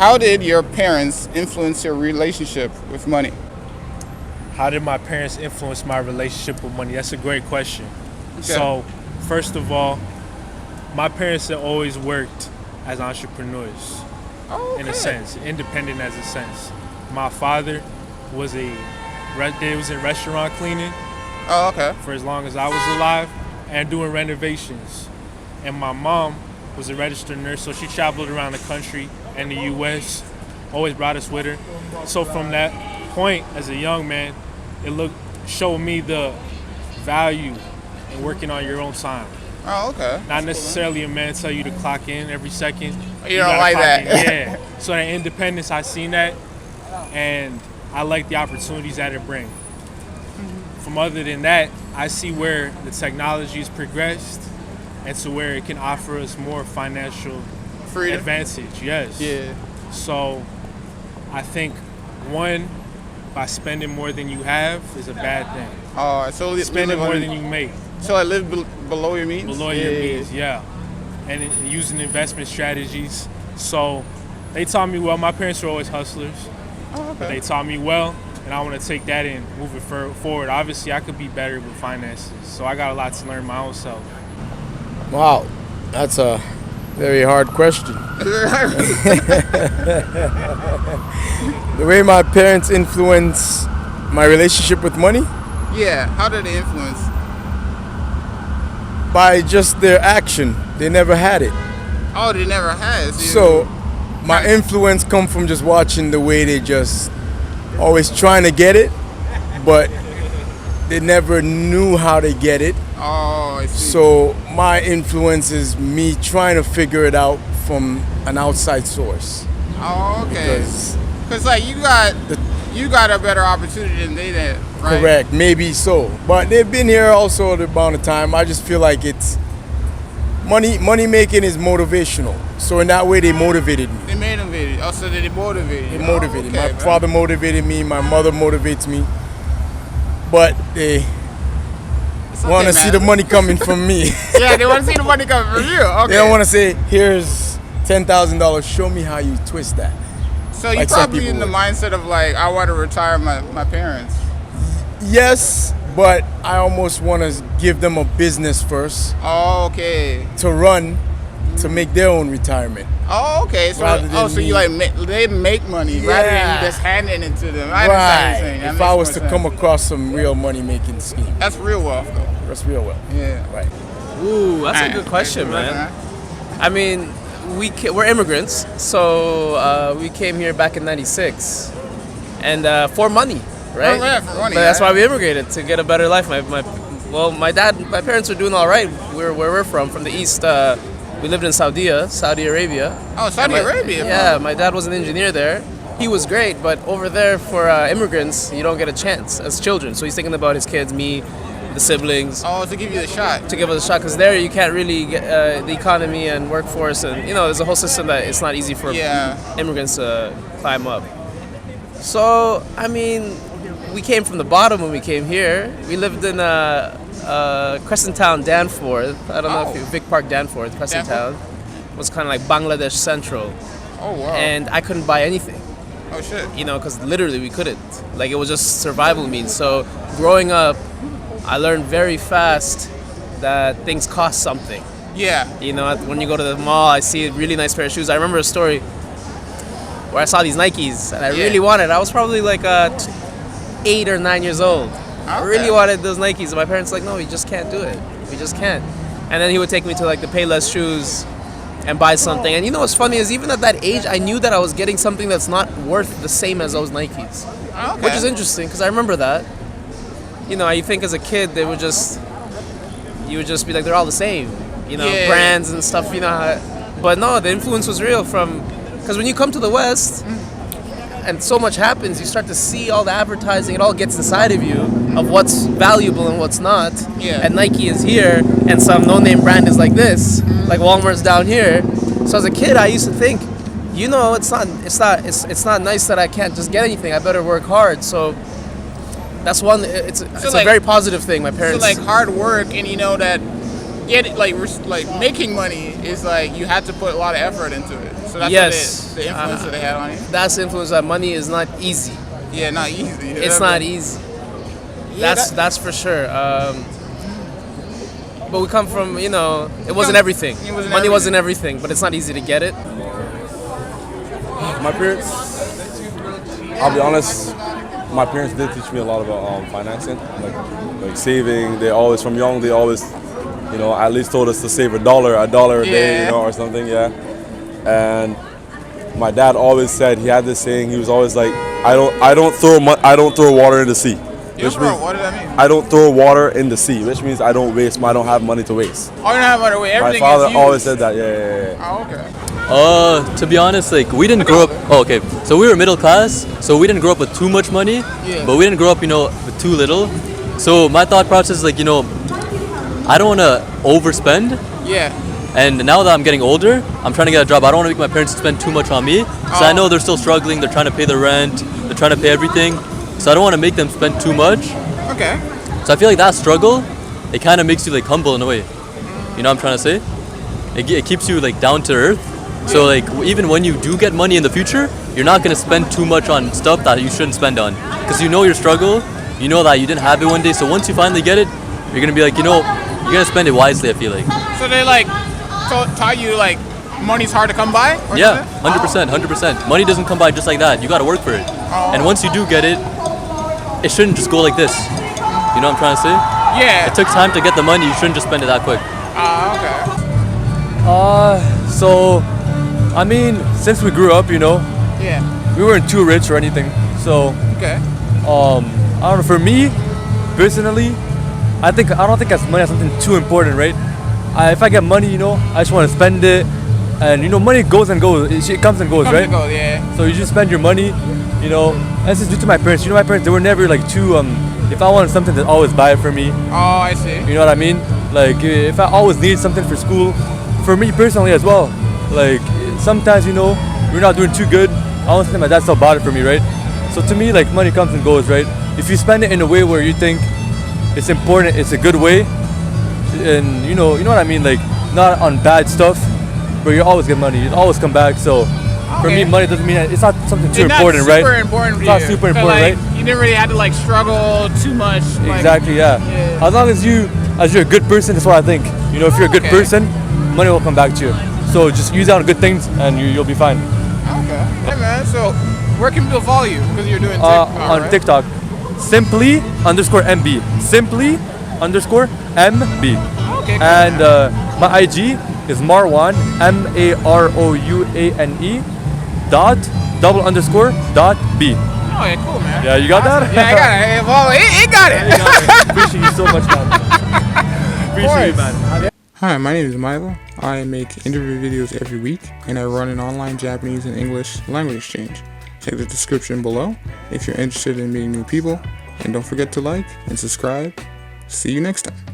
How did your parents influence your relationship with money? How did my parents influence my relationship with money? That's a great question. Okay. So, first of all, my parents have always worked as entrepreneurs, in a sense, independent as a sense. My father was in restaurant cleaning for as long as I was alive and doing renovations. And my mom was a registered nurse, so she traveled around the country and the U.S., always brought us with her. So from that point, as a young man, it showed me the value in working on your own time. Oh, okay. Not necessarily a man tell you to clock in every second. You don't like that. Yeah. So that independence, I seen that, and I like the opportunities that it brings. From other than that, I see where the technology has progressed and to where it can offer us more financial freedom advantage. Yes. Yeah. So I think, one, by spending more than you have is a bad thing. Oh, so spending more than you make. So I live below your means? Below your means, yeah. And using investment strategies. So they taught me well. My parents were always hustlers. Oh, okay. But they taught me well, and I want to take that and move it forward. Obviously, I could be better with finances. So I got a lot to learn my own self. Wow, that's a very hard question. The way my parents influence my relationship with money? Yeah, how did they influence? By just their action. They never had it. Oh, they never had. So my influence come from just watching the way they just always trying to get it, but they never knew how to get it. Oh, I see. So my influence is me trying to figure it out from an outside source. Oh, okay. Because like you got a better opportunity than they did, right? Correct, maybe so. But they've been here also the amount of time. I just feel like it's money making is motivational. So in that way they motivated me. They motivated. Oh, so they motivated you. They motivated. Okay, my father motivated me, my mother motivates me. But they want to see the money coming from me. Yeah, they want to see the money coming from you. Okay. They don't want to say, here's $10,000, show me how you twist that. So you're probably in the mindset of like, I want to retire my parents. Yes, but I almost want to give them a business first. Oh, okay. To run, to make their own retirement. Oh, okay. So, so you they make money rather than you just handing it to them. I understand what you're saying. If I was to come across some real money making scheme. That's real wealth, though. That's real wealth. Yeah. Right. Ooh, that's a good question, man. I mean, we're immigrants, so we came here back in '96, and for money, right? Oh, yeah, for money. But that's why we immigrated, to get a better life. My parents were doing all right. Where we're from the east. We lived in Saudi Arabia. Oh, Saudi Arabia. Yeah, my dad was an engineer there. He was great, but over there for immigrants, you don't get a chance as children. So he's thinking about his kids, me, the siblings. Oh, to give you the shot. To give us a shot, because there you can't really get the economy and workforce, and there's a whole system that it's not easy for immigrants to climb up. So I mean, we came from the bottom when we came here. We lived in Crescent Town, Danforth. I don't know if you Vic Park, Danforth. Crescent Town was kind of like Bangladesh Central. Oh wow! And I couldn't buy anything. Oh shit! Because literally we couldn't. Like it was just survival means. So growing up, I learned very fast that things cost something. Yeah. When you go to the mall, I see a really nice pair of shoes. I remember a story where I saw these Nikes and I really wanted. I was probably like 8 or 9 years old. Okay. I really wanted those Nikes, and my parents were like, no, we just can't do it. We just can't. And then he would take me to like the Payless shoes and buy something. And what's funny is even at that age, I knew that I was getting something that's not worth the same as those Nikes. Okay. Which is interesting because I remember that. You think as a kid you would just be like, they're all the same. Brands and stuff. But no, the influence was real because when you come to the West. And so much happens, you start to see all the advertising, it all gets inside of you of what's valuable and what's not. Yeah. And Nike is here, and some no-name brand is like this, like Walmart's down here. So as a kid, I used to think, it's not nice that I can't just get anything. I better work hard. So that's one. It's a very positive thing. My parents. So like hard work, and that making money is like you have to put a lot of effort into it. So that's Yes. the influence that they had on you. That's the influence that money is not easy. Yeah, not easy. It's not easy. Yeah, That's for sure. But we come from, you know, it wasn't everything. Money wasn't everything, but it's not easy to get it. My parents, I'll be honest, my parents did teach me a lot about financing, like saving. They always, from young, they always, you know, at least told us to save $1 a day, you know, or something, yeah. And my dad always said, he had this saying, he was always like, I don't throw water in the sea. What does that mean? I don't throw water in the sea, which means I don't have money to waste. Oh, you don't have money to waste. Everything My father is used. always said that, yeah. Oh, okay. To be honest, like we didn't grow up. Oh, okay. So we were middle class, so we didn't grow up with too much money, but we didn't grow up, you know, with too little. So my thought process is like, you know, I don't want to overspend. Yeah. And now that I'm getting older, I'm trying to get a job. I don't want to make my parents spend too much on me. So I know they're still struggling. They're trying to pay the rent. They're trying to pay everything. So I don't want to make them spend too much. Okay. So I feel like that struggle, it kind of makes you like humble in a way. You know what I'm trying to say? It keeps you like down to earth. So like even when you do get money in the future, you're not gonna spend too much on stuff that you shouldn't spend on, because you know your struggle, you know that you didn't have it one day. So once you finally get it, you're gonna be like, you know, you're gonna spend it wisely. I feel like. So they like taught you like money's hard to come by? Yeah, 100%. Money doesn't come by just like that. You gotta work for it. And once you do get it, it shouldn't just go like this. You know what I'm trying to say? Yeah. It took time to get the money. You shouldn't just spend it that quick. Okay. So, I mean, since we grew up, you know, we weren't too rich or anything. So, Okay. I don't know. For me, personally, I don't think as money as something too important, right? If I get money, you know, I just want to spend it, and you know, money goes and goes. It comes and goes, right? Yeah. So you just spend your money, you know. And this is due to my parents. You know, my parents, they were never like too. If I wanted something, they'd always buy it for me. Oh, I see. You know what I mean? Like if I always needed something for school, for me personally as well. Like sometimes, you know, we're not doing too good. I want something, my dad still bought it for me, right? So to me, like money comes and goes, right? If you spend it in a way where you think it's important, it's a good way, and you know what I mean, like not on bad stuff, where you always get money, it always come back. So for me, money doesn't mean it's not something too important, right? It's not super important, like, right? You didn't really have to like struggle too much. Exactly, yeah. As long as you're a good person, that's what I think. You know, if you're a good person, money will come back to you. So just use it on good things, and you'll be fine. Okay. Hey man, so where can people follow you? Because you're doing TikTok, on right? TikTok, simply_MB. Simply_MB. Okay. Cool. And my IG is Marwan, MAROUANE ._.B. Oh yeah, cool man. Yeah, you got that? Yeah, I got it. Hey, well, it got it. Appreciate you so much, man. Appreciate you, man. Hi, my name is Milo. I make interview videos every week, and I run an online Japanese and English language exchange. Check the description below if you're interested in meeting new people, and don't forget to like and subscribe. See you next time.